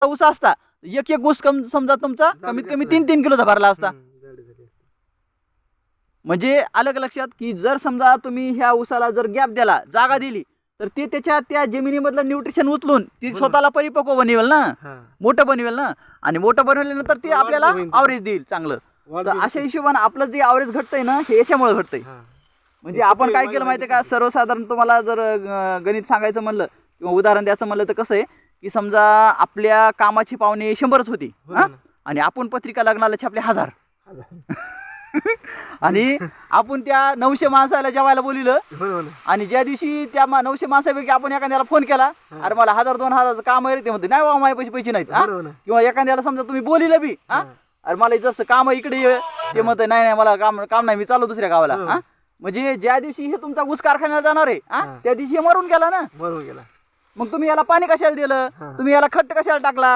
ऊस असता एक एक ऊस समजा तुमचा कमीत कमी 3-3 किलोचा भरला असता. म्हणजे अलग लक्षात की जर समजा तुम्ही ह्या ऊसाला जर गॅप दिला, जागा दिली, तर ते त्याच्या त्या जमिनीमधलं न्यूट्रिशन उचलून ती स्वतःला परिपक्व बनवेल ना, मोठं बनवेल ना, आणि मोठं बनवल्यानंतर ते आपल्याला ॲव्हरेज देईल चांगलं. तर अशा हिशोबाने आपलं जे ॲव्हरेज घटतंय ना, हे याच्यामुळे घटतंय. म्हणजे आपण काय केलं माहिती आहे का, सर्वसाधारण तुम्हाला जर गणित सांगायचं म्हणलं किंवा उदाहरण द्यायचं म्हणलं तर कसं आहे की समजा आपल्या कामाची पावणे 100च होती आणि आपण पत्रिका लग्नाला छापले 1000 आणि आपण त्या 900 माणसाला जेवायला बोलिलं आणि ज्या दिवशी त्या 900 माणसापैकी आपण एखाद्याला फोन केला, अरे मला 1000-2000 काम आहे ते म्हणते नाही बाबा माझे पैसे नाहीत. किंवा एखाद्याला समजा तुम्ही बोलिलं बी, अरे मला जसं काम इकडे ये, ते म्हणते नाही नाही मला काम नाही, मी चालू दुसऱ्या गावाला. म्हणजे ज्या दिवशी हे तुमचा ऊस कारखान्याला जाणार आहे त्या दिवशी हे मरून गेला ना. मग तुम्ही याला पाणी कशाला दिलं, तुम्ही याला खत कशाला टाकला.